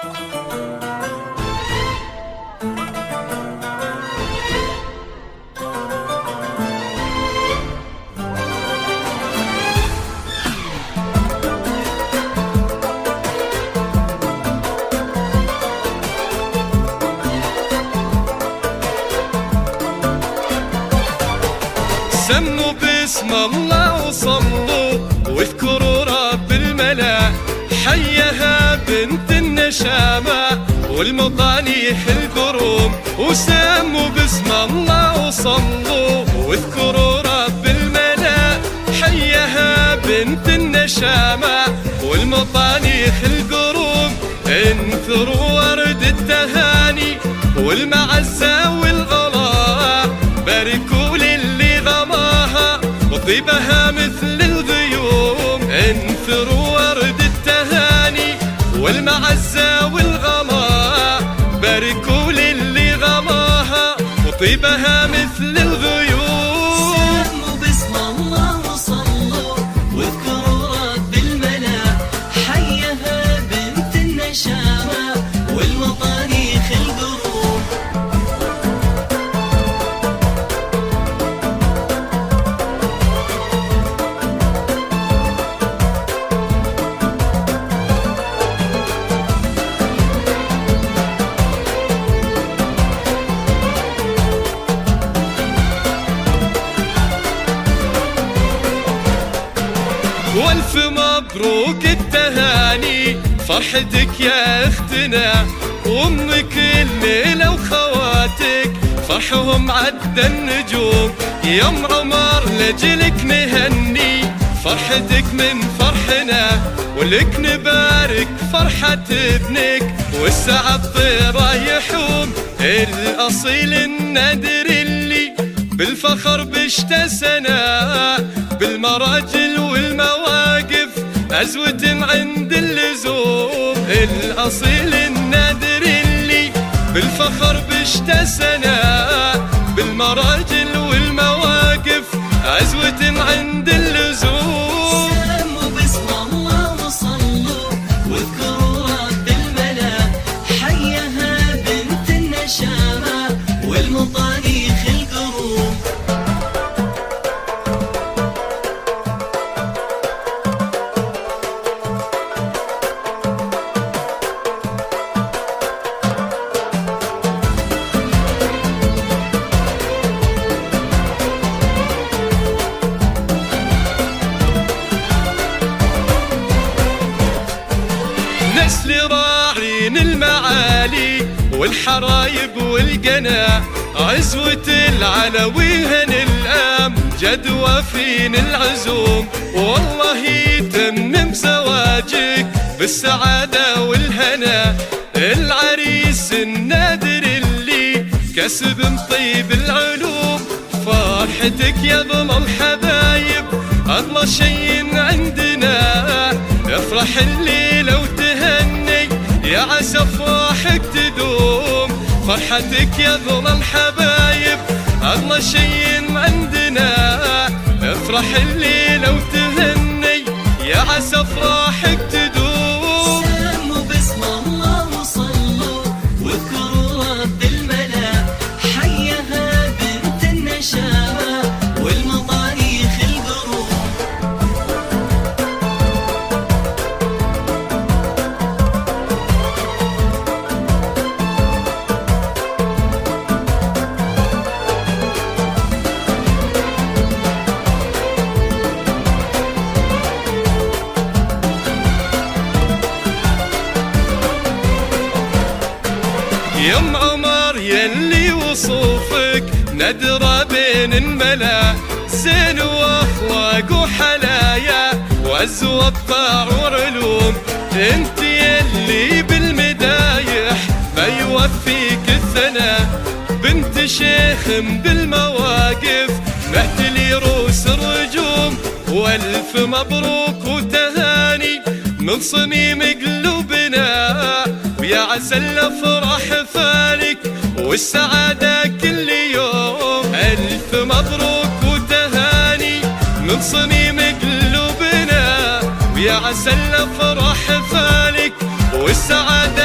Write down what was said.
سموا باسم الله وصلوا واذكروا رب الملا، حيها بنت النشامة والمطانيح القروم. وسموا باسم الله وصلوا واذكروا رب الملا، حيها بنت النشامة والمطانيح القروم. انثروا ورد التهاني والمعزة والغلاء، باركوا للي غماها وطيبها مثل الغيوم. انثروا ورد التهاني والمعزة والغلاء، باركوا للي غماها وطيبها مثل الغيوم. سموا باسم الله وصلوا واذكروا رب الملا، حيها بنت النشامة والمطاريخ القروم. والف مبروك التهاني فرحتك يا اختنا، وامك الليلة وخواتك فرحهم عدى النجوم. يا ام عمر لجلك نهني فرحتك من فرحنا، ولك نبارك فرحة ابنك والسعد رايحوم. الاصيل النادر اللي بالفخر باشتسنا، بالمراجل والمواقف عزوة عند اللزوم. الأصيل النادر اللي بالفخر باشتسنا، بالمراجل والمواقف عزوة عند اللزوم. سموا باسم الله وصلوا واذكروا رب الملا، حيها بنت النشامة والمطاريخ القروم. نسل راعين المعالي والحرايب والقنا، عزوة العلوي هن الأمجد وفين العزوم. والله يتمم زواجك بالسعادة والهنا، العريس النادر اللي كسب طيب العلوم. فرحتك يا ابن الحبايب أغلى شي عندنا، افرح الليلة وتهني يا عسى افراحك تدوم. فرحتك يا ذو الحبايب أغلى شي عندنا، افرح الليلة وتهني يا عسى افراحك تدوم. سموا باسم الله وصلوا واذكروا رب الملا، حيها بنت النشامة والمطاريخ القروم. يا ام عمر يلي وصوفك ندرة بين الملا، زين واخلاق وحلايا وعز وابطاع وعلوم. انت يلي بالمدايح ما يوفيك الثنا، بنت شيخ بالمواقف مهتلي روس الرجوم. والف مبروك وتهاني من صميم قلوبنا، ويا عسى الافراح فالك والسعادة كل يوم. الف مبروك وتهاني من صميم قلوبنا، ويا عسى الافراح فالك والسعادة